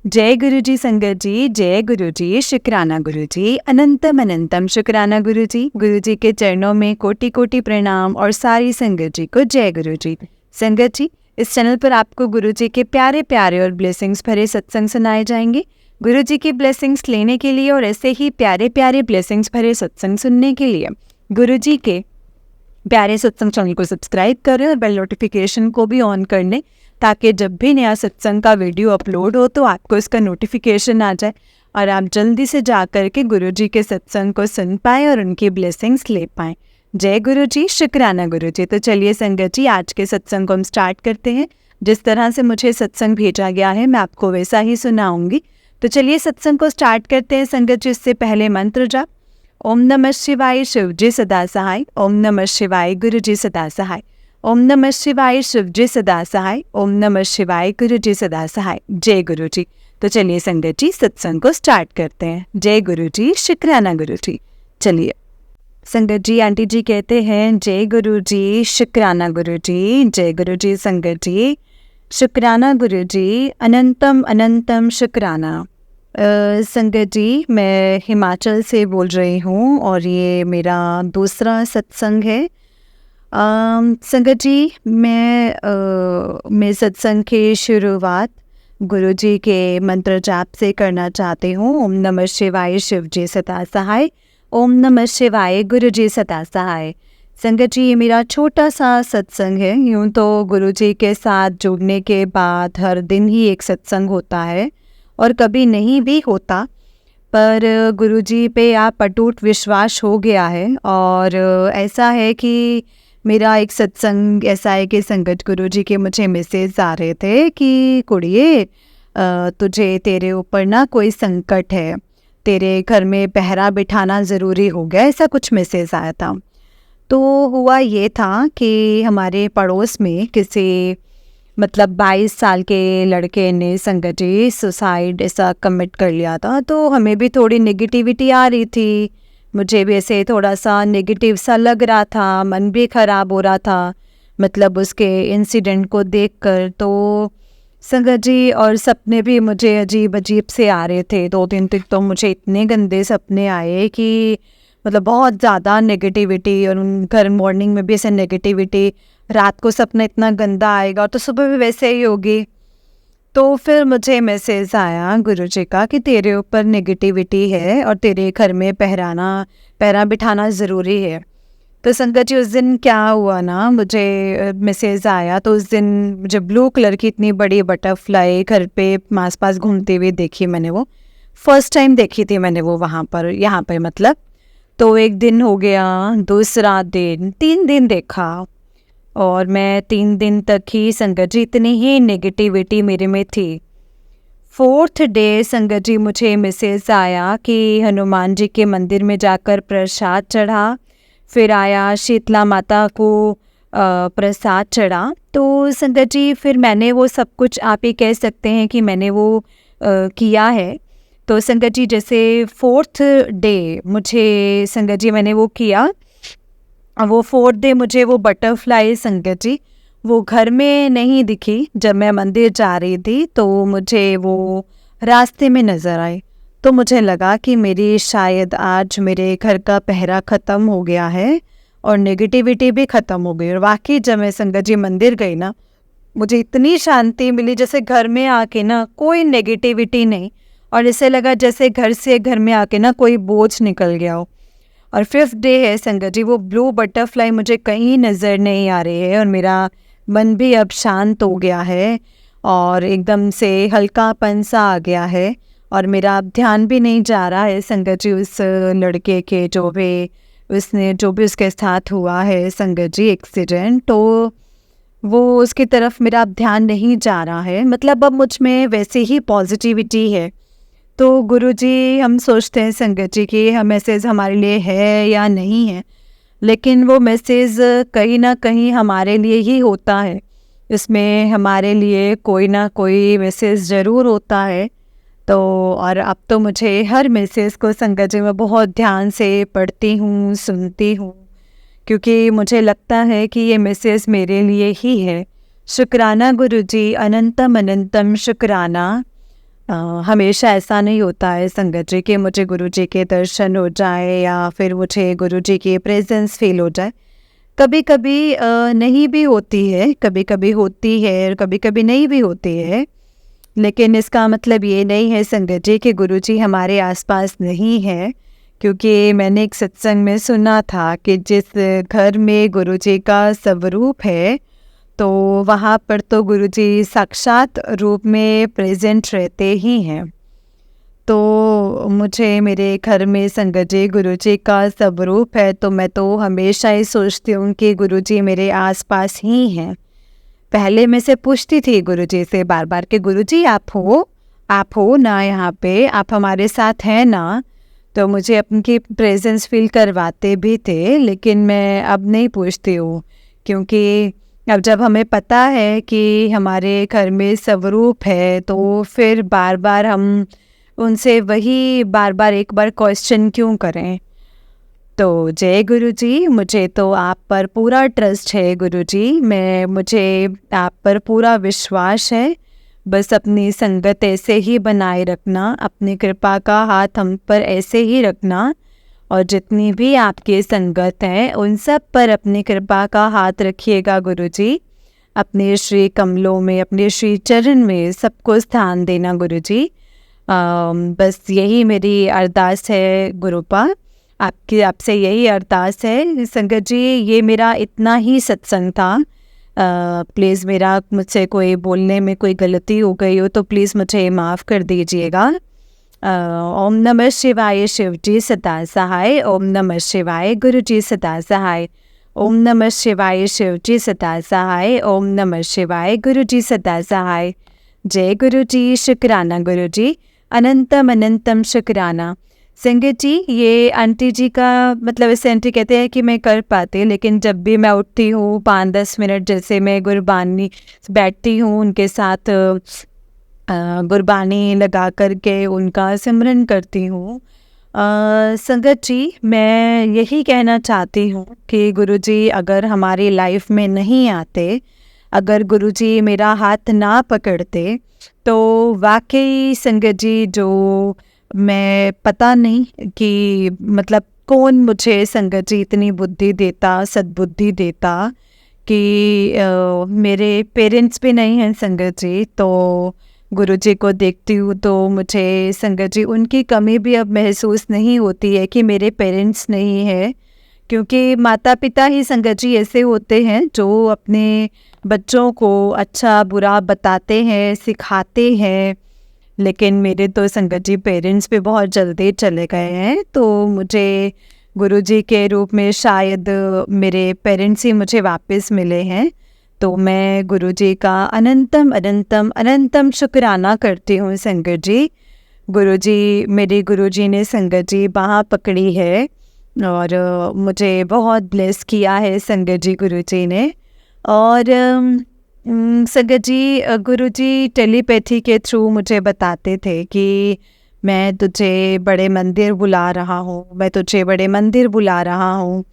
जय गुरु जी संगत जी, जय गुरु जी, शुक्राना गुरु जी, अनंतम अनंतम शुक्राना गुरु जी। गुरु जी के चरणों में कोटि कोटि प्रणाम और सारी संगत जी को जय गुरु जी। संगत जी, इस चैनल पर आपको गुरु जी के प्यारे प्यारे और ब्लेसिंग्स भरे सत्संग सुनाए जाएंगे। गुरु जी की ब्लेसिंग्स लेने के लिए और ऐसे ही प्यारे प्यारे ब्लेसिंग्स भरे सत्संग सुनने के लिए गुरु जी के प्यारे सत्संग चैनल को सब्सक्राइब करें और बेल नोटिफिकेशन को भी ऑन कर लें, ताकि जब भी नया सत्संग का वीडियो अपलोड हो तो आपको इसका नोटिफिकेशन आ जाए और आप जल्दी से जा कर के गुरु जी के सत्संग को सुन पाएँ और उनकी ब्लेसिंग्स ले पाएँ। जय गुरु जी, शुक्राना गुरु जी। तो चलिए संगत जी, आज के सत्संग को हम स्टार्ट करते हैं। जिस तरह से मुझे सत्संग भेजा गया है मैं आपको वैसा ही सुनाऊंगी। तो चलिए सत्संग को स्टार्ट करते हैं संगत जी। इससे पहले मंत्र जाप। ओम नमः शिवाय शिव जी सदा सहाय। ओम नमः शिवाय गुरु जी सदा सहाय। ओम नमः शिवाय शिव जी सदा सहाय। ओम नमः शिवाय गुरु जी सदा सहाय। जय गुरु जी। तो चलिए संगत जी सत्संग को स्टार्ट करते हैं। जय गुरु जी, शुक्राना गुरु जी। चलिए संगत जी, आंटी जी कहते हैं जय गुरु जी, शुक्राना गुरु जी। जय गुरु जी संगत जी, शुक्राना गुरु जी, अनंतम अनंतम शुक्राना। संगत जी, मैं हिमाचल से बोल रही हूँ और ये मेरा दूसरा सत्संग है। संगत जी, मैं सत्संग की शुरुआत गुरु जी के मंत्र जाप से करना चाहती हूँ। ओम नमः शिवाय शिव जी सदा सहाय। ओम नमः शिवाय गुरु जी सदा सहाय। संगत जी, ये मेरा छोटा सा सत्संग है। यूँ तो गुरु जी के साथ जुड़ने के बाद हर दिन ही एक सत्संग होता है और कभी नहीं भी होता, पर गुरु जी पे आप अटूट विश्वास हो गया है। और ऐसा है कि मेरा एक सत्संग ऐसा है कि संगत गुरु जी के मुझे मैसेज आ रहे थे कि कुड़िए, तुझे तेरे ऊपर ना कोई संकट है, तेरे घर में पहरा बिठाना ज़रूरी हो गया, ऐसा कुछ मैसेज आया था। तो हुआ ये था कि हमारे पड़ोस में किसी 22 साल के लड़के ने संगत जी सुसाइड ऐसा कमिट कर लिया था। तो हमें भी थोड़ी नेगेटिविटी आ रही थी, मुझे भी ऐसे थोड़ा सा नेगेटिव सा लग रहा था, मन भी ख़राब हो रहा था उसके इंसिडेंट को देखकर। तो संगत जी, और सपने भी मुझे अजीब अजीब से आ रहे थे। 2 दिन तक तो मुझे इतने गंदे सपने आए कि बहुत ज़्यादा नेगेटिविटी, और घर मॉर्निंग में भी ऐसे नेगेटिविटी, रात को सपना इतना गंदा आएगा तो सुबह भी वैसे ही होगी। तो फिर मुझे मैसेज आया गुरु जी का कि तेरे ऊपर नेगेटिविटी है और तेरे घर में पहरा बिठाना ज़रूरी है। तो संगत जी, उस दिन क्या हुआ ना, मुझे मैसेज आया तो उस दिन मुझे ब्लू कलर की इतनी बड़ी बटरफ्लाई घर पे आस पास घूमते हुए देखी मैंने। वो फर्स्ट टाइम देखी थी मैंने वो वहाँ पर, यहाँ पर तो एक दिन हो गया, दूसरा दिन, 3 दिन देखा और मैं 3 दिन तक ही संगत जी इतनी ही नेगेटिविटी मेरे में थी। 4th डे संगत जी मुझे मैसेज आया कि हनुमान जी के मंदिर में जाकर प्रसाद चढ़ा, फिर आया शीतला माता को प्रसाद चढ़ा। तो संगत जी फिर मैंने वो सब कुछ, आप ही कह सकते हैं कि मैंने वो किया है। तो संगत जी जैसे 4th डे मुझे संगत जी मैंने वो किया, वो 4th डे मुझे वो बटरफ्लाई संगत जी वो घर में नहीं दिखी। जब मैं मंदिर जा रही थी तो मुझे वो रास्ते में नज़र आई। तो मुझे लगा कि मेरी शायद आज मेरे घर का पहरा ख़त्म हो गया है और नेगेटिविटी भी ख़त्म हो गई। और वाकई जब मैं संगत जी मंदिर गई ना, मुझे इतनी शांति मिली, जैसे घर में आके ना कोई नेगेटिविटी नहीं, और ऐसे लगा जैसे घर में आके ना कोई बोझ निकल गया हो। और 5th डे है संगत जी, वो ब्लू बटरफ्लाई मुझे कहीं नज़र नहीं आ रही है और मेरा मन भी अब शांत हो गया है और एकदम से हल्कापन सा आ गया है। और मेरा अब ध्यान भी नहीं जा रहा है संगत जी उस लड़के के जो भी उसके साथ हुआ है संगत जी एक्सीडेंट, तो वो उसकी तरफ मेरा अब ध्यान नहीं जा रहा है। अब मुझ में वैसे ही पॉजिटिविटी है। तो गुरुजी, हम सोचते हैं संगत जी कि हम मैसेज हमारे लिए है या नहीं है, लेकिन वो मैसेज कहीं ना कहीं हमारे लिए ही होता है। इसमें हमारे लिए कोई ना कोई मैसेज ज़रूर होता है। तो और अब तो मुझे हर मैसेज को संगत जी मैं बहुत ध्यान से पढ़ती हूँ, सुनती हूँ, क्योंकि मुझे लगता है कि ये मैसेज मेरे लिए ही है। शुक्राना गुरुजी, अनंतम अनंतम शुक्राना। हमेशा ऐसा नहीं होता है संगत जी कि मुझे गुरु जी के दर्शन हो जाए या फिर मुझे गुरु जी की प्रेजेंस फील हो जाए। कभी कभी नहीं भी होती है, कभी कभी होती है और कभी कभी नहीं भी होती है। लेकिन इसका मतलब ये नहीं है संगत जी कि गुरु जी हमारे आसपास नहीं है, क्योंकि मैंने एक सत्संग में सुना था कि जिस घर में गुरु जी का स्वरूप है तो वहाँ पर तो गुरुजी साक्षात रूप में प्रेजेंट रहते ही हैं। तो मुझे मेरे घर में संगत जी गुरुजी का स्वरूप है, तो मैं तो हमेशा ही सोचती हूँ कि गुरुजी मेरे आसपास ही हैं। पहले मैं से पूछती थी गुरुजी से बार बार कि गुरुजी आप हो ना यहाँ पे, आप हमारे साथ हैं ना। तो मुझे अपनी प्रेजेंस फील करवाते भी थे, लेकिन मैं अब नहीं पूछती हूँ, क्योंकि अब जब हमें पता है कि हमारे घर में स्वरूप है तो फिर बार बार हम उनसे वही बार बार एक बार क्वेश्चन क्यों करें। तो जय गुरु जी, मुझे तो आप पर पूरा ट्रस्ट है गुरु जी, मुझे आप पर पूरा विश्वास है। बस अपनी संगत ऐसे ही बनाए रखना, अपनी कृपा का हाथ हम पर ऐसे ही रखना, और जितनी भी आपकी संगत है उन सब पर अपनी कृपा का हाथ रखिएगा गुरु जी। अपने श्री कमलों में, अपने श्री चरण में सबको स्थान देना गुरु जी। बस यही मेरी अरदास है गुरुपा, आपसे यही अरदास है संगत जी। ये मेरा इतना ही सत्संग था। प्लीज़ मुझसे कोई बोलने में कोई गलती हो गई हो तो प्लीज़ मुझे माफ़ कर दीजिएगा। ओम नमः शिवाय, शिव जी सदा सहाय। ओम नमः शिवाय, गुरु जी सदा सहाय। ओम नमः शिवाय, शिव जी सदा सहाय। ओम नमः शिवाय, गुरु जी सदा सहाय। जय गुरु जी, शुक्राना गुरु जी, अनंतम अनंतम शुक्राना। संगत जी, ये आंटी जी का मतलब, ऐसे आंटी कहते हैं कि मैं कर पाती, लेकिन जब भी मैं उठती हूँ 5-10 मिनट जैसे मैं गुरबानी बैठती हूँ उनके साथ, गुरबानी लगा करके उनका सिमरन करती हूँ। संगत जी, मैं यही कहना चाहती हूँ कि गुरुजी अगर हमारी लाइफ में नहीं आते, अगर गुरुजी मेरा हाथ ना पकड़ते, तो वाकई संगत जी जो मैं पता नहीं कि मतलब कौन मुझे संगत जी इतनी बुद्धि देता, सद्बुद्धि देता कि मेरे पेरेंट्स भी नहीं हैं संगत जी। तो गुरुजी को देखती हूँ तो मुझे संगत जी उनकी कमी भी अब महसूस नहीं होती है कि मेरे पेरेंट्स नहीं है, क्योंकि माता पिता ही संगत जी ऐसे होते हैं जो अपने बच्चों को अच्छा बुरा बताते हैं, सिखाते हैं। लेकिन मेरे तो संगत जी पेरेंट्स भी बहुत जल्दी चले गए हैं, तो मुझे गुरुजी के रूप में शायद मेरे पेरेंट्स ही मुझे वापस मिले हैं। तो मैं गुरुजी का अनंतम अनंतम अनंतम शुक्राना करती हूँ संगत जी। गुरुजी, मेरे गुरुजी ने संगत जी बाँह पकड़ी है और मुझे बहुत ब्लेस किया है संगत जी गुरुजी ने। और संगत जी, गुरुजी टेलीपैथी के थ्रू मुझे बताते थे कि मैं तुझे बड़े मंदिर बुला रहा हूँ, मैं तुझे बड़े मंदिर बुला रहा हूँ।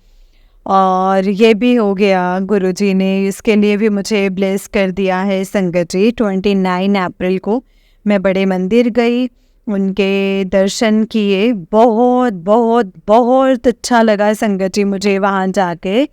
और ये भी हो गया, गुरुजी ने इसके लिए भी मुझे ब्लेस कर दिया है संगत जी। 29 अप्रैल को मैं बड़े मंदिर गई, उनके दर्शन किए, बहुत बहुत बहुत अच्छा लगा संगत जी मुझे वहाँ जाके।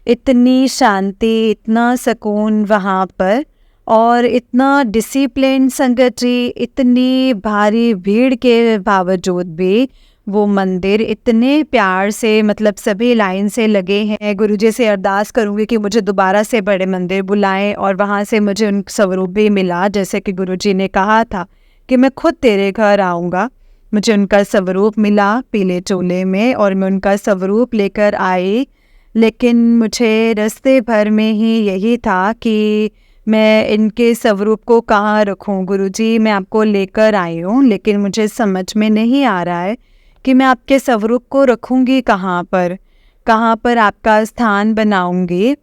इतनी शांति, इतना सुकून वहाँ पर, और इतना डिसिप्लिन संगत जी, इतनी भारी भीड़ के बावजूद भी वो मंदिर इतने प्यार से, मतलब सभी लाइन से लगे हैं। गुरुजी से अरदास करूँगी कि मुझे दोबारा से बड़े मंदिर बुलाएं, और वहाँ से मुझे उन स्वरूप भी मिला, जैसे कि गुरुजी ने कहा था कि मैं खुद तेरे घर आऊँगा। मुझे उनका स्वरूप मिला पीले चोले में, और मैं उनका स्वरूप लेकर आई। लेकिन मुझे रास्ते भर में ही यही था कि मैं इनके स्वरूप को कहाँ रखूँ। गुरुजी, मैं आपको लेकर आई हूँ, लेकिन मुझे समझ में नहीं आ रहा है कि मैं आपके स्वरूप को रखूँगी कहाँ पर आपका स्थान बनाऊँगी,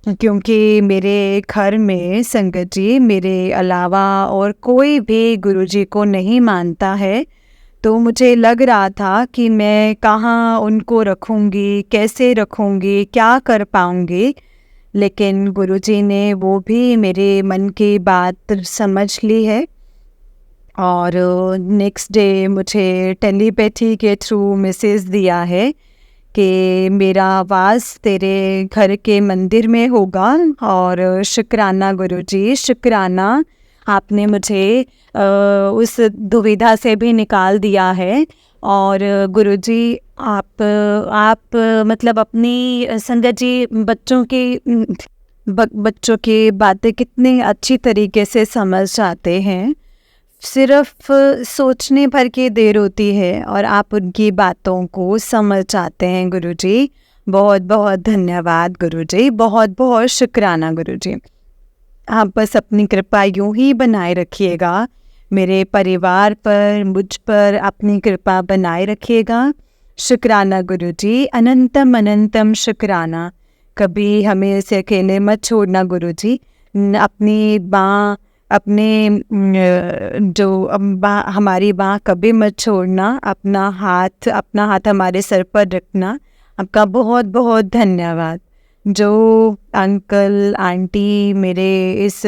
क्योंकि मेरे घर में संगत जी मेरे अलावा और कोई भी गुरुजी को नहीं मानता है। तो मुझे लग रहा था कि मैं कहाँ उनको रखूँगी, कैसे रखूँगी, क्या कर पाऊँगी। लेकिन गुरुजी ने वो भी मेरे मन की बात समझ ली है, और नेक्स्ट डे मुझे टेलीपैथी के थ्रू मैसेज दिया है कि मेरा वास तेरे घर के मंदिर में होगा। और शुक्राना गुरुजी, शुक्राना, आपने मुझे उस दुविधा से भी निकाल दिया है। और गुरुजी आप मतलब अपनी संगत जी बच्चों की बातें कितनी अच्छी तरीके से समझ जाते हैं। सिर्फ सोचने भर की देर होती है और आप उनकी बातों को समझ जाते हैं गुरुजी। बहुत बहुत धन्यवाद गुरुजी, बहुत बहुत शुक्राना गुरुजी। आप बस अपनी कृपा यूं ही बनाए रखिएगा, मेरे परिवार पर, मुझ पर अपनी कृपा बनाए रखिएगा। शुक्राना गुरुजी, अनंतम अनंतम शुक्राना। कभी हमें ऐसे अकेले मत छोड़ना गुरुजी। अपनी बाँ, अपने हमारी बाँ कभी मत छोड़ना। अपना हाथ हमारे सर पर रखना। आपका बहुत बहुत धन्यवाद। जो अंकल आंटी मेरे इस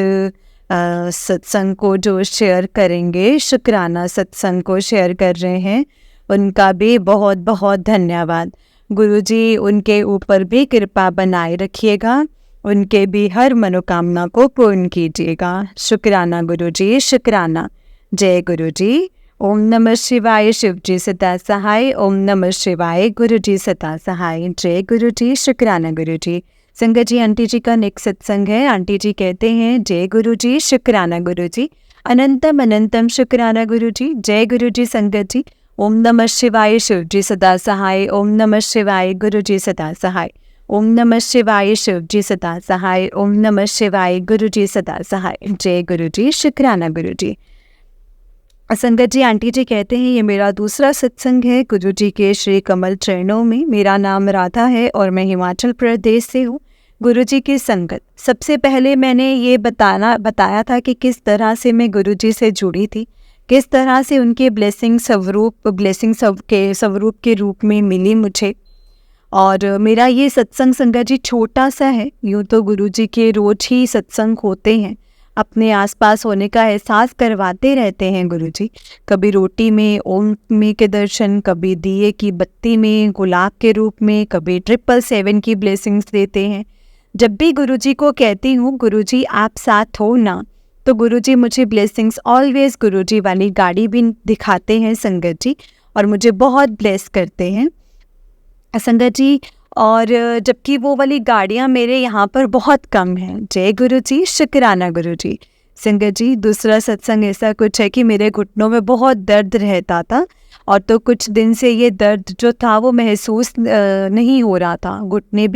सत्संग को जो शेयर करेंगे, शुक्राना सत्संग को शेयर कर रहे हैं, उनका भी बहुत बहुत धन्यवाद। गुरुजी उनके ऊपर भी कृपा बनाए रखिएगा, उनके भी हर मनोकामना को पूर्ण कीजिएगा। शुक्राना गुरुजी, शुक्राना। जय गुरुजी। ओम नमः शिवाय। शिवजी सदा सहाय। ओम नमः शिवाय। गुरुजी सदा सहाय। जय गुरुजी, शुक्राना गुरुजी। संगत जी, आंटी जी का नेक्स्ट सत्संग है। आंटी जी कहते हैं, जय गुरुजी, शुक्राना गुरुजी, अनंतम अनंतम शुक्राना गुरुजी। जय गुरुजी संगत जी। ओम नमः शिवाय। शिवजी सदा सहाय। ओम नमः शिवाय। गुरुजी सदा सहाय। ओम नमः शिवाय। शिवजी सदा सहाय। ओम नमः शिवाय। गुरुजी सदा सहाय। जय गुरुजी, शुक्राना गुरुजी। संगत जी, आंटी जी कहते हैं, ये मेरा दूसरा सत्संग है गुरुजी के श्री कमल चरणों में। मेरा नाम राधा है और मैं हिमाचल प्रदेश से हूँ। गुरुजी की संगत, सबसे पहले मैंने ये बताया था कि किस तरह से मैं गुरुजी से जुड़ी थी, किस तरह से उनके ब्लेसिंग स्वरूप के रूप में मिली मुझे। और मेरा ये सत्संग संगत जी छोटा सा है। यूँ तो गुरुजी के रोज ही सत्संग होते हैं, अपने आसपास होने का एहसास करवाते रहते हैं गुरुजी। कभी रोटी में ओम में के दर्शन, कभी दिए की बत्ती में गुलाब के रूप में, कभी 777 की ब्लेसिंग्स देते हैं। जब भी गुरुजी को कहती हूँ, गुरुजी आप साथ हो ना, तो गुरुजी मुझे ब्लेसिंग्स ऑलवेज गुरुजी वाली गाड़ी भी दिखाते हैं संगत जी, और मुझे बहुत ब्लेस करते हैं संगत जी। और जबकि वो वाली गाड़ियाँ मेरे यहाँ पर बहुत कम हैं। जय गुरुजी, शुक्राना गुरुजी। संगत जी, दूसरा सत्संग ऐसा कुछ है कि मेरे घुटनों में बहुत दर्द रहता था, और तो कुछ दिन से ये दर्द जो था वो महसूस नहीं हो रहा था। घुटने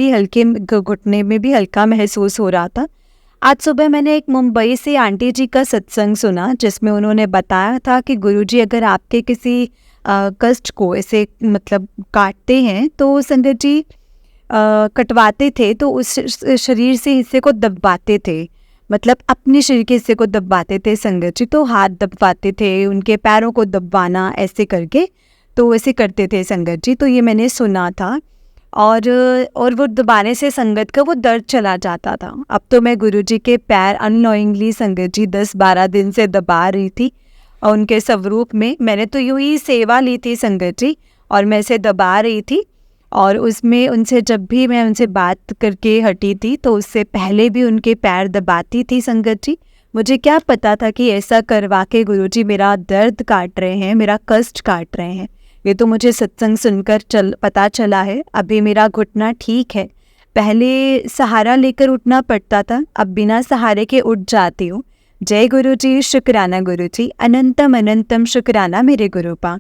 में भी हल्का महसूस हो रहा था। आज सुबह मैंने एक मुंबई से आंटी जी का सत्संग सुना, जिसमें उन्होंने बताया था कि गुरुजी अगर आपके किसी कष्ट को ऐसे मतलब काटते हैं, तो संगत जी कटवाते थे तो उस शरीर से हिस्से को दबाते थे, मतलब अपने शरीर के हिस्से को दबाते थे संगत जी। तो हाथ दबाते थे, उनके पैरों को दबाना ऐसे करके, तो ऐसे करते थे संगत जी। तो ये मैंने सुना था, और वो दबाने से संगत का वो दर्द चला जाता था। अब तो मैं गुरुजी के पैर अननोइंगली संगत जी 10-12 दिन से दबा रही थी, और उनके स्वरूप में मैंने तो यूं ही सेवा ली थी संगत जी, और मैं इसे दबा रही थी। और उसमें उनसे जब भी मैं उनसे बात करके हटी थी, तो उससे पहले भी उनके पैर दबाती थी संगत जी। मुझे क्या पता था कि ऐसा करवा के गुरुजी मेरा दर्द काट रहे हैं, मेरा कष्ट काट रहे हैं। ये तो मुझे सत्संग सुनकर पता चला है। अभी मेरा घुटना ठीक है, पहले सहारा लेकर उठना पड़ता था, अब बिना सहारे के उठ जाती हूँ। जय गुरुजी, शुक्राना गुरुजी, अनंतम अनंतम शुक्राना मेरे गुरुपा।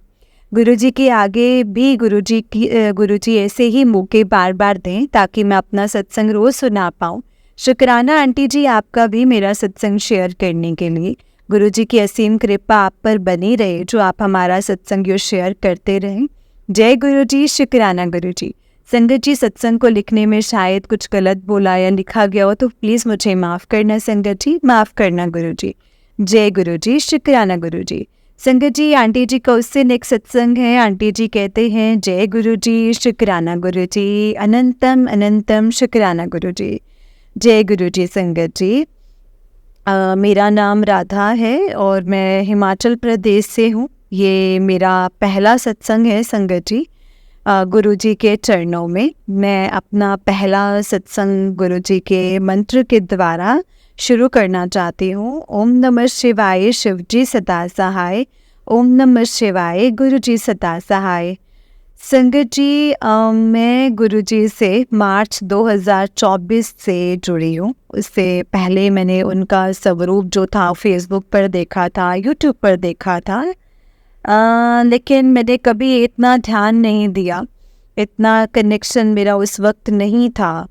गुरुजी के आगे भी गुरुजी ऐसे ही मौके बार बार दें, ताकि मैं अपना सत्संग रोज सुना पाऊँ। शुक्राना आंटी जी आपका भी मेरा सत्संग शेयर करने के लिए। गुरुजी की असीम कृपा आप पर बनी रहे, जो आप हमारा सत्संग यो शेयर करते रहें। जय गुरुजी, शुक्राना गुरुजी। संगत जी, सत्संग को लिखने में शायद कुछ गलत बोला या लिखा गया हो तो प्लीज़ मुझे माफ़ करना संगत जी, माफ़ करना गुरुजी। जय गुरुजी, शुक्राना गुरुजी। संगत जी, आंटी जी का उससे नेक्स्ट सत्संग है। आंटी जी कहते हैं, जय गुरुजी, शुक्राना गुरुजी, अनंतम अनंतम शुक्राना गुरुजी। जय गुरुजी संगत जी। मेरा नाम राधा है और मैं हिमाचल प्रदेश से हूँ। ये मेरा पहला सत्संग है संगत जी, गुरु जी के चरणों में। मैं अपना पहला सत्संग गुरु जी के मंत्र के द्वारा शुरू करना चाहती हूँ। ओम नमः शिवाय, शिव जी सदा सहाय। ओम नमः शिवाय, गुरु जी सदा सहाय। संगत जी, मैं गुरुजी से मार्च 2024 से जुड़ी हूँ। उससे पहले मैंने उनका स्वरूप जो था फेसबुक पर देखा था, यूट्यूब पर देखा था, लेकिन मैंने कभी इतना ध्यान नहीं दिया, इतना कनेक्शन मेरा उस वक्त नहीं था।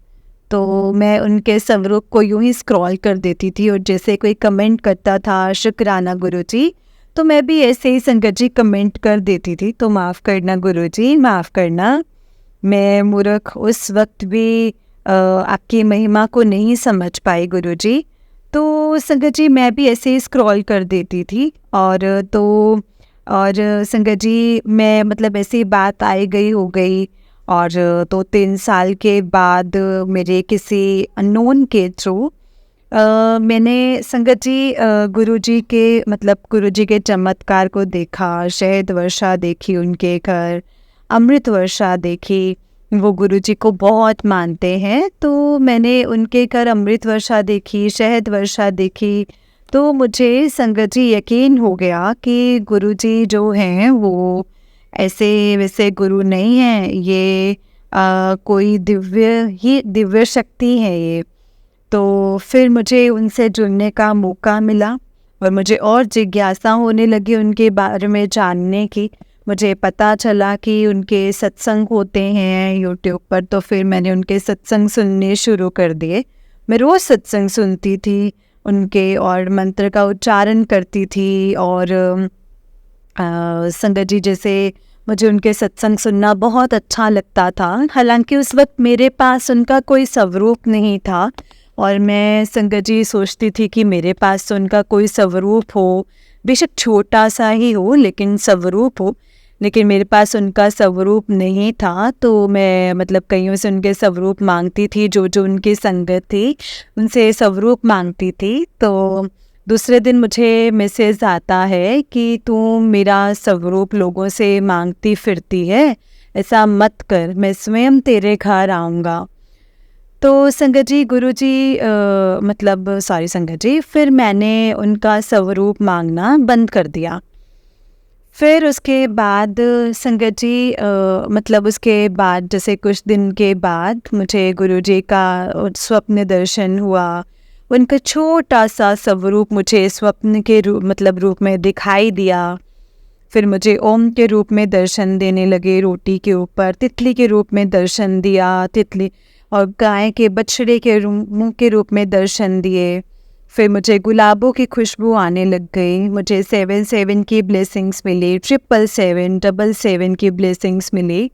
तो मैं उनके स्वरूप को यूं ही स्क्रॉल कर देती थी और जैसे कोई कमेंट करता था शुक्राना गुरुजी, तो मैं भी ऐसे ही संगत जी कमेंट कर देती थी। तो माफ़ करना गुरुजी, माफ़ करना, मैं मूर्ख उस वक्त भी आपकी महिमा को नहीं समझ पाई गुरुजी। तो संगत जी मैं भी ऐसे ही स्क्रॉल कर देती थी और संगत जी मैं मतलब ऐसी बात आई गई हो गई। और 2-3 साल के बाद मेरे किसी अननोन के थ्रू मैंने संगत जी गुरुजी के मतलब गुरुजी के चमत्कार को देखा, शहद वर्षा देखी उनके घर, अमृत वर्षा देखी। वो गुरुजी को बहुत मानते हैं, तो मैंने उनके घर अमृत वर्षा देखी, शहद वर्षा देखी। तो मुझे संगत जी यकीन हो गया कि गुरुजी जो हैं वो ऐसे वैसे गुरु नहीं हैं, ये कोई दिव्य शक्ति है ये। तो फिर मुझे उनसे जुड़ने का मौका मिला और मुझे और जिज्ञासा होने लगी उनके बारे में जानने की। मुझे पता चला कि उनके सत्संग होते हैं यूट्यूब पर, तो फिर मैंने उनके सत्संग सुनने शुरू कर दिए। मैं रोज़ सत्संग सुनती थी उनके और मंत्र का उच्चारण करती थी। और संगत जी जैसे मुझे उनके सत्संग सुनना बहुत अच्छा लगता था। हालांकि उस वक्त मेरे पास उनका कोई स्वरूप नहीं था और मैं संगत जी सोचती थी कि मेरे पास तो उनका कोई स्वरूप हो, बेशक छोटा सा ही हो लेकिन स्वरूप हो। लेकिन मेरे पास उनका स्वरूप नहीं था, तो मैं मतलब कईयों से उनके स्वरूप मांगती थी, जो जो उनकी संगत थी उनसे स्वरूप मांगती थी। तो दूसरे दिन मुझे मैसेज आता है कि तू मेरा स्वरूप लोगों से मांगती फिरती है, ऐसा मत कर, मैं स्वयं तेरे घर आऊँगा। तो संगत जी गुरुजी मतलब सॉरी संगत जी, फिर मैंने उनका स्वरूप मांगना बंद कर दिया। फिर उसके बाद संगत जी मतलब उसके बाद जैसे कुछ दिन के बाद मुझे गुरुजी का स्वप्न दर्शन हुआ। उनका छोटा सा स्वरूप मुझे स्वप्न के रूप में दिखाई दिया। फिर मुझे ओम के रूप में दर्शन देने लगे, रोटी के ऊपर तितली के रूप में दर्शन दिया, तितली और गाय के बछड़े के मुंह के रूप में दर्शन दिए। फिर मुझे गुलाबों की खुशबू आने लग गई। मुझे 7-7 की ब्लेसिंग्स मिली, 777, 777 की ब्लेसिंग्स मिली।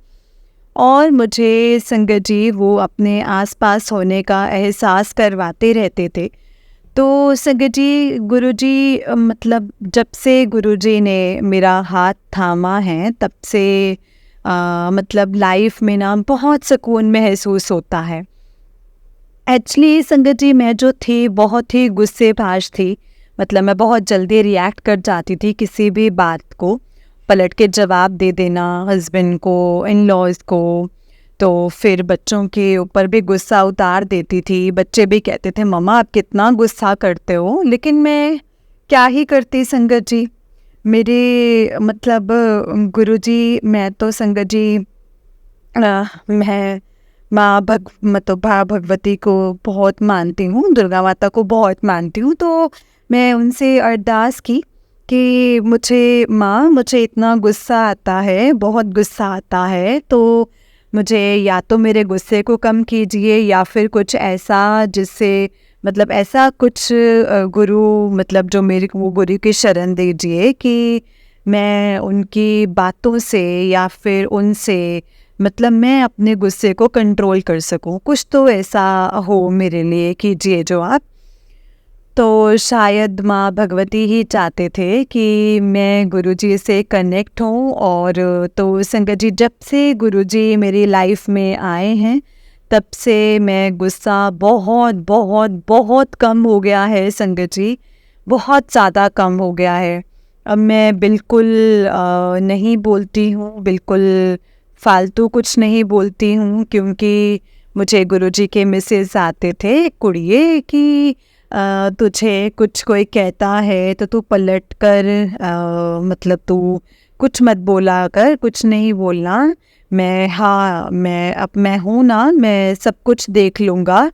और मुझे संगत जी वो अपने आसपास होने का एहसास करवाते रहते थे। तो संगत जी गुरुजी मतलब जब से गुरुजी ने मेरा हाथ थामा है तब से मतलब लाइफ में ना बहुत सुकून महसूस होता है। एक्चुअली संगत जी मैं जो थी बहुत ही गुस्सेबाज थी। मतलब मैं बहुत जल्दी रिएक्ट कर जाती थी किसी भी बात को, पलट के जवाब दे देना हस्बैंड को, इन लॉज को। तो फिर बच्चों के ऊपर भी गुस्सा उतार देती थी। बच्चे भी कहते थे मम्मा आप कितना गुस्सा करते हो, लेकिन मैं क्या ही करती संगत जी। मेरे मतलब गुरुजी, मैं तो संगत जी मैं मतलब भगवती को बहुत मानती हूँ, दुर्गा माता को बहुत मानती हूँ। तो मैं उनसे अरदास की कि मुझे इतना गुस्सा आता है, बहुत गुस्सा आता है, तो मुझे या तो मेरे गुस्से को कम कीजिए या फिर कुछ ऐसा जिससे मतलब ऐसा कुछ गुरु मतलब जो मेरे को वो गुरु की शरण दीजिए कि मैं उनकी बातों से या फिर उनसे मतलब मैं अपने गुस्से को कंट्रोल कर सकूं। कुछ तो ऐसा हो मेरे लिए कीजिए जो आप। तो शायद माँ भगवती ही चाहते थे कि मैं गुरुजी से कनेक्ट हूँ। और तो संगत जी जब से गुरुजी मेरी लाइफ में आए हैं तब से मैं गुस्सा बहुत बहुत बहुत कम हो गया है संगत जी, बहुत ज़्यादा कम हो गया है। अब मैं बिल्कुल नहीं बोलती हूँ, बिल्कुल फालतू कुछ नहीं बोलती हूँ, क्योंकि मुझे गुरुजी के मैसेज आते थे, कुड़िए कि तुझे कुछ कोई कहता है तो तू पलट कर मतलब तू कुछ मत बोला कर, कुछ नहीं बोलना। मैं हूँ ना, मैं सब कुछ देख लूँगा,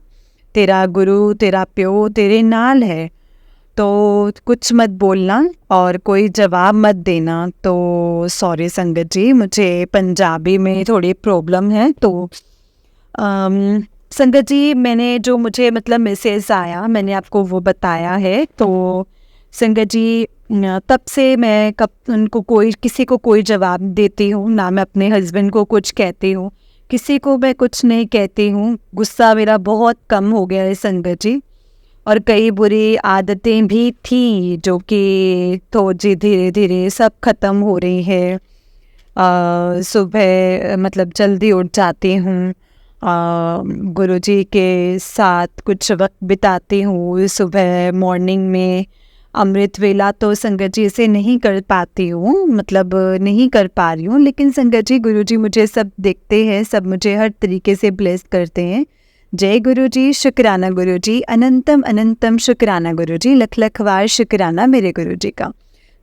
तेरा गुरु तेरा प्यो तेरे नाल है, तो कुछ मत बोलना और कोई जवाब मत देना। तो सॉरी संगत जी, मुझे पंजाबी में थोड़ी प्रॉब्लम है। तो संगत जी, मैंने जो मुझे मतलब मैसेज आया मैंने आपको वो बताया है। तो संगत जी, तब से मैं कब उनको किसी को कोई जवाब देती हूँ ना, मैं अपने हस्बैंड को कुछ कहती हूँ, किसी को मैं कुछ नहीं कहती हूँ। गुस्सा मेरा बहुत कम हो गया है संगत जी, और कई बुरी आदतें भी थी जो कि तो जी धीरे धीरे सब खत्म हो रही है। सुबह मतलब जल्दी उठ जाती हूँ, गुरुजी के साथ कुछ वक्त बिताती हूँ। सुबह मॉर्निंग में अमृत वेला तो संगत जी से नहीं कर पाती हूँ, मतलब नहीं कर पा रही हूँ, लेकिन संगत जी गुरुजी मुझे सब देखते हैं, सब मुझे हर तरीके से ब्लेस करते हैं। जय गुरुजी, शुक्राना गुरुजी, अनंतम अनंतम शुक्राना गुरुजी, लख लख बार शुक्राना मेरे गुरुजी का।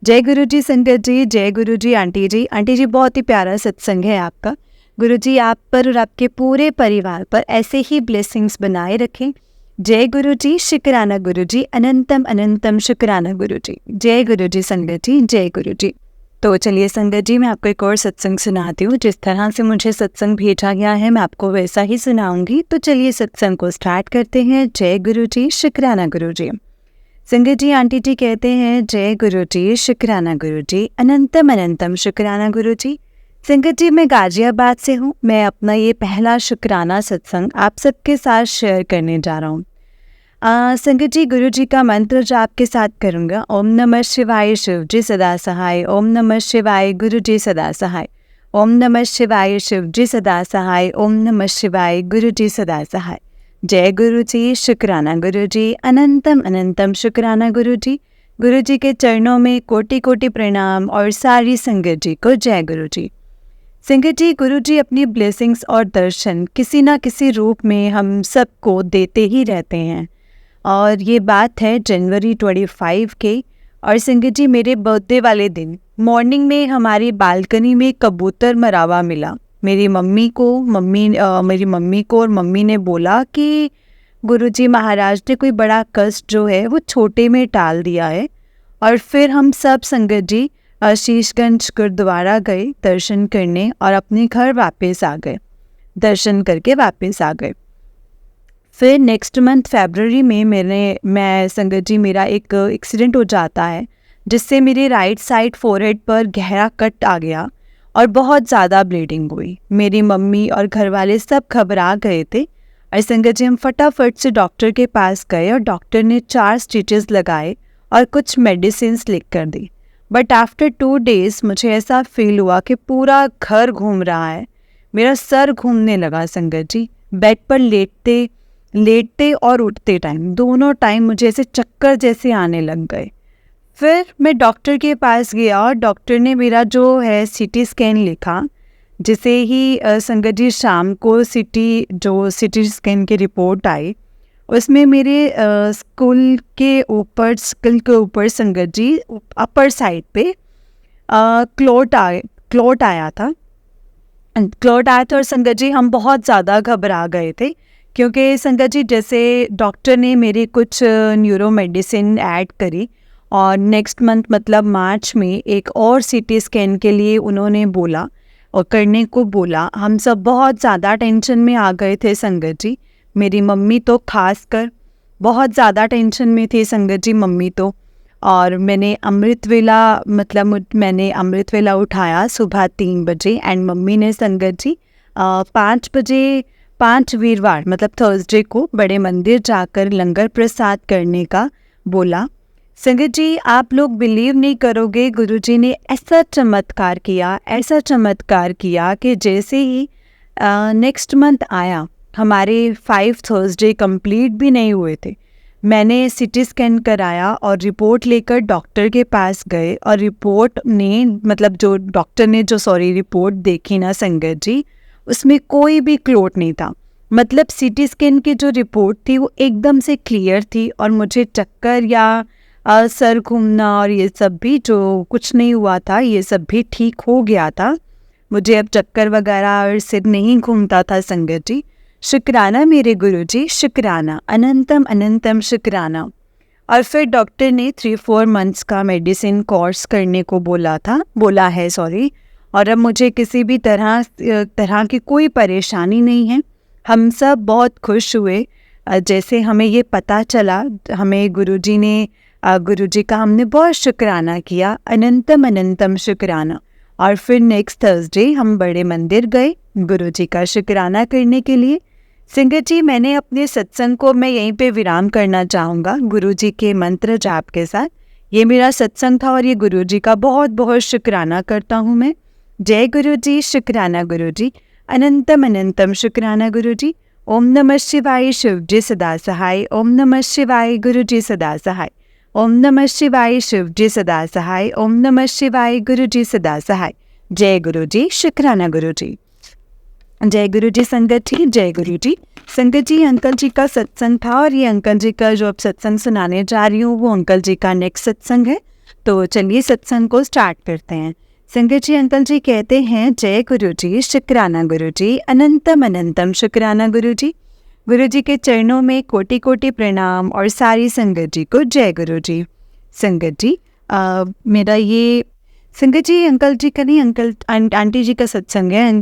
जय गुरुजी संगत जी, जय गुरुजी आंटी जी। आंटी जी, बहुत ही प्यारा सत्संग है आपका। गुरुजी आप पर और आपके पूरे परिवार पर ऐसे ही ब्लेसिंग्स बनाए रखें। जय गुरुजी, शुक्राना गुरुजी, अनंतम अनंतम शुक्राना गुरुजी। जय गुरुजी संगत जी, जय गुरुजी। तो चलिए संगत जी, मैं आपको एक और सत्संग सुनाती हूँ। जिस तरह से मुझे सत्संग भेजा गया है मैं आपको वैसा ही सुनाऊंगी। तो चलिए सत्संग को स्टार्ट करते हैं। जय गुरुजी, शुक्राना गुरुजी। संगत जी, आंटी जी कहते हैं जय गुरुजी, शुक्राना गुरुजी, अनंतम अनंतम शुक्राना गुरुजी। संगत जी, मैं गाजियाबाद से हूँ। मैं अपना ये पहला शुक्राना सत्संग आप सबके साथ शेयर करने जा रहा हूँ। संगत जी, गुरु जी का मंत्र जो आपके साथ करूँगा, ओम नमः शिवाय शिव जी सदा सहाय, ओम नमः शिवाय गुरु जी सदा सहाय, ओम नमः शिवाय शिव जी सदा सहाय, ओम नमः शिवाय गुरु जी सदा सहाय। जय गुरु जी, शुक्राना गुरु जी, अनंतम अनंतम शुक्राना गुरु जी। गुरु जी के चरणों में कोटि कोटि प्रणाम और सारी संगत जी को जय गुरु जी। संगत जी, गुरु जी अपनी ब्लेसिंग्स और दर्शन किसी ना किसी रूप में हम सबको देते ही रहते हैं, और ये बात है जनवरी 25 के। और संगत जी, मेरे बर्थडे वाले दिन मॉर्निंग में हमारी बालकनी में कबूतर मरावा मिला। मेरी मम्मी को और मम्मी ने बोला कि गुरुजी महाराज ने कोई बड़ा कष्ट जो है वो छोटे में टाल दिया है। और फिर हम सब संगत जी शीशगंज गुरुद्वारा गए दर्शन करने और अपने घर वापस आ गए, दर्शन करके वापस आ गए। फिर नेक्स्ट मंथ फरवरी में मैं संगत जी मेरा एक एक्सीडेंट हो जाता है, जिससे मेरे राइट साइड फोरहेड पर गहरा कट आ गया और बहुत ज़्यादा ब्लीडिंग हुई। मेरी मम्मी और घर वाले सब घबरा गए थे, और संगत जी हम फटाफट से डॉक्टर के पास गए और डॉक्टर ने 4 स्टिचेस लगाए और कुछ मेडिसिन लिख कर दी। बट आफ्टर 2 डेज़ मुझे ऐसा फील हुआ कि पूरा घर घूम रहा है, मेरा सर घूमने लगा संगत जी। बेड पर लेटते और उठते टाइम दोनों टाइम मुझे ऐसे चक्कर जैसे आने लग गए। फिर मैं डॉक्टर के पास गया और डॉक्टर ने मेरा जो है सीटी स्कैन लिखा। जिसे ही संगत जी शाम को सीटी स्कैन की रिपोर्ट आई, उसमें मेरे स्कल के ऊपर संगत जी अपर साइड पे क्लोट आया था। और संगत जी हम बहुत ज़्यादा घबरा गए थे, क्योंकि संगत जी जैसे डॉक्टर ने मेरी कुछ न्यूरो मेडिसिन ऐड करी, और नेक्स्ट मंथ मतलब मार्च में एक और सीटी स्कैन के लिए उन्होंने बोला और करने को बोला। हम सब बहुत ज़्यादा टेंशन में आ गए थे संगत जी। मेरी मम्मी तो खासकर बहुत ज़्यादा टेंशन में थी संगत जी, मम्मी तो। और मैंने अमृत वेला उठाया सुबह 3 बजे, एंड मम्मी ने संगत जी 5 बजे 5 वीरवार मतलब थर्सडे को बड़े मंदिर जाकर लंगर प्रसाद करने का बोला। संगत जी, आप लोग बिलीव नहीं करोगे, गुरुजी ने ऐसा चमत्कार किया कि जैसे ही नेक्स्ट मंथ आया हमारे 5 थर्सडे कंप्लीट भी नहीं हुए थे। मैंने सीटी स्कैन कराया और रिपोर्ट लेकर डॉक्टर के पास गए, और रिपोर्ट ने मतलब जो डॉक्टर ने जो रिपोर्ट देखी ना संगत जी, उसमें कोई भी क्लोट नहीं था। मतलब सीटी स्कैन की जो रिपोर्ट थी वो एकदम से क्लियर थी, और मुझे चक्कर या सर घूमना और ये सब भी जो कुछ नहीं हुआ था, ये सब भी ठीक हो गया था। मुझे अब चक्कर वगैरह और सिर नहीं घूमता था संगत जी। शुक्राना मेरे गुरुजी, शुक्राना, अनंतम अनंतम शुक्राना। और फिर डॉक्टर ने 3-4 मंथ्स का मेडिसिन कोर्स करने को बोला है। और अब मुझे किसी भी तरह की कोई परेशानी नहीं है। हम सब बहुत खुश हुए जैसे हमें ये पता चला। हमें गुरुजी का हमने बहुत शुक्राना किया, अनंतम अनंतम शुक्राना। और फिर नेक्स्ट थर्सडे हम बड़े मंदिर गए गुरुजी का शुक्राना करने के लिए। संगत जी, मैंने अपने सत्संग को मैं यहीं पे विराम करना चाहूँगा गुरुजी के मंत्र जाप के साथ। ये मेरा सत्संग था और ये गुरुजी का बहुत बहुत शुक्राना करता हूँ मैं। जय गुरुजी, शुक्राना गुरुजी, अनंतम अनंतम शुक्राना गुरुजी। ओम नमः शिवाय, शिव जी सदा सहाय। ओम नमः शिवाय, गुरुजी सदा सहाय। ओम नमः शिवाय, शिव जी सदा सहाय। ओम नमः शिवाय, गुरुजी सदा सहाय। जय गुरुजी, शुक्राना गुरुजी। जय गुरुजी संगत जी, जय गुरुजी। संगत जी, अंकल जी का सत्संग था, और ये अंकल जी का जो अब सत्संग सुनाने जा रही हूँ वो अंकल जी का नेक्स्ट सत्संग है। तो चलिए सत्संग को स्टार्ट करते हैं। संगत जी, अंकल जी कहते हैं, जय गुरुजी, शुक्राना गुरुजी, अनंतम अनंतम शुक्राना गुरुजी। गुरुजी के चरणों में कोटि कोटि प्रणाम, और सारी संगत जी को जय गुरुजी। संगत जी, मेरा ये संगत जी अंकल जी का नहीं, आंटी जी का सत्संग है,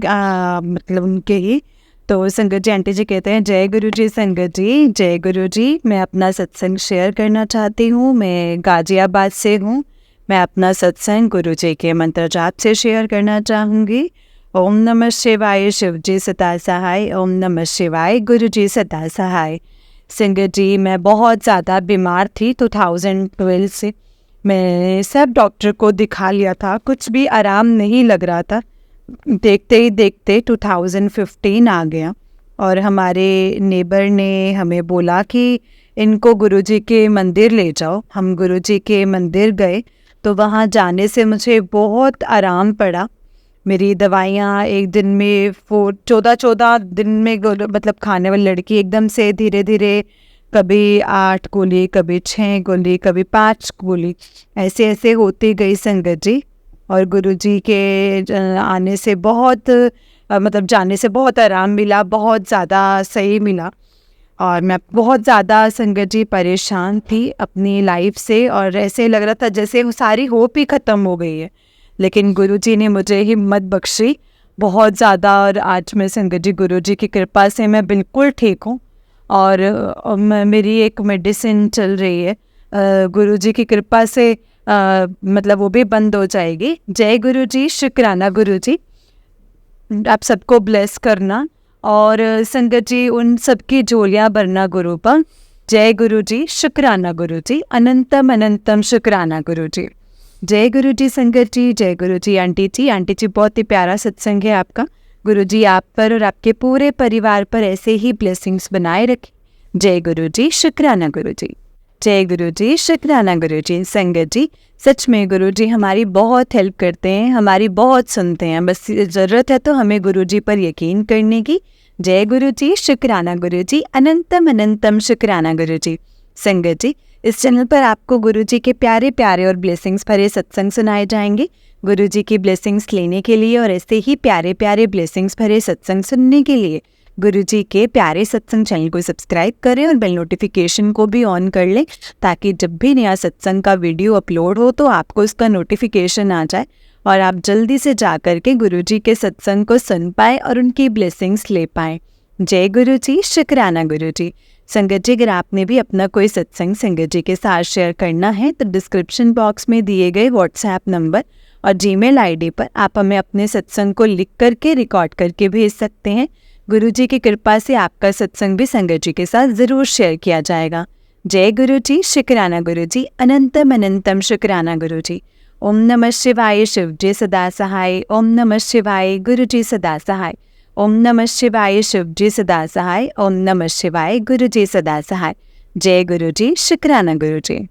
मतलब उनके ही। तो संगत जी, आंटी जी कहते हैं, जय गुरुजी संगत जी, जय गुरुजी। मैं अपना सत्संग शेयर करना चाहती हूँ। मैं गाजियाबाद से हूँ। मैं अपना सत्संग गुरुजी के मंत्र जाप से शेयर करना चाहूँगी। ओम नमः शिवाय, शिव जी सदा सहाय। ओम नमः शिवाय, गुरुजी सदा सहाय। संगत जी, मैं बहुत ज़्यादा बीमार थी 2012 से। मैं सब डॉक्टर को दिखा लिया था, कुछ भी आराम नहीं लग रहा था। देखते ही देखते 2015 आ गया, और हमारे नेबर ने हमें बोला कि इनको गुरुजी के मंदिर ले जाओ। हम गुरुजी के मंदिर गए, तो वहाँ जाने से मुझे बहुत आराम पड़ा। मेरी दवाइयाँ एक दिन में 14 दिन में मतलब खाने वाली लड़की एकदम से धीरे धीरे कभी 8 गोली, कभी 6 गोली, कभी 5 गोली, ऐसे ऐसे होती गई संगत जी। और गुरुजी के आने से बहुत मतलब जाने से बहुत आराम मिला, बहुत ज़्यादा सही मिला। और मैं बहुत ज़्यादा संगत जी परेशान थी अपनी लाइफ से, और ऐसे लग रहा था जैसे वो सारी होप ही ख़त्म हो गई है। लेकिन गुरुजी ने मुझे हिम्मत बख्शी बहुत ज़्यादा, और आज मैं संगत जी गुरुजी की कृपा से मैं बिल्कुल ठीक हूँ। और मेरी एक मेडिसिन चल रही है, गुरुजी की कृपा से मतलब वो भी बंद हो जाएगी। जय गुरुजी, शुक्राना गुरुजी। आप सबको ब्लेस करना, और संगत जी उन सबकी झोलियाँ भरना गुरु पर। जय गुरुजी, शुक्राना गुरुजी, अनंतम अनंतम शुक्राना गुरुजी। जय गुरुजी संगत जी, जय गुरुजी। आंटी जी बहुत ही प्यारा सत्संग है आपका। गुरुजी आप पर और आपके पूरे परिवार पर ऐसे ही ब्लेसिंग्स बनाए रखें। जय गुरुजी, शुक्राना गुरुजी। जय गुरुजी, शुक्राना गुरुजी। संगत जी, सच में गुरुजी हमारी बहुत हेल्प करते हैं, हमारी बहुत सुनते हैं। बस ज़रूरत है तो हमें गुरुजी पर यकीन करने की। जय गुरुजी, शुक्राना गुरुजी, अनंतम अनंतम शुक्राना गुरुजी। संगत जी, इस चैनल पर आपको गुरुजी के प्यारे प्यारे और ब्लेसिंग्स भरे सत्संग सुनाए जाएंगे। गुरुजी की ब्लेसिंग्स लेने के लिए और ऐसे ही प्यारे प्यारे ब्लेसिंग्स भरे सत्संग सुनने के लिए गुरुजी के प्यारे सत्संग चैनल को सब्सक्राइब करें और बेल नोटिफिकेशन को भी ऑन कर लें, ताकि जब भी नया सत्संग का वीडियो अपलोड हो तो आपको उसका नोटिफिकेशन आ जाए और आप जल्दी से जा कर के गुरुजी के सत्संग को सुन पाए और उनकी ब्लेसिंग्स ले पाएँ। जय गुरुजी, शुक्राना गुरुजी। संगत जी, अगर आपने भी अपना कोई सत्संग संगत जी के साथ शेयर करना है तो डिस्क्रिप्शन बॉक्स में दिए गए व्हाट्सएप नंबर और जीमेल आईडी पर आप हमें अपने सत्संग को लिख करके रिकॉर्ड करके भेज सकते हैं। गुरुजी की कृपा से आपका सत्संग भी संगत जी के साथ ज़रूर शेयर किया जाएगा। जय गुरुजी, शुक्राना गुरुजी, अनंतम अनंतम शुक्राना गुरुजी। ओम नमः शिवाय, शिव जी सदा सहाय। ओम नमः शिवाय, गुरुजी सदा सहाय। ओम नमः शिवाय, शिव जी सदा सहाय। ओम नमः शिवाय, गुरु जी सदा सहाय। जय गुरु जी, शुक्राना गुरु जी।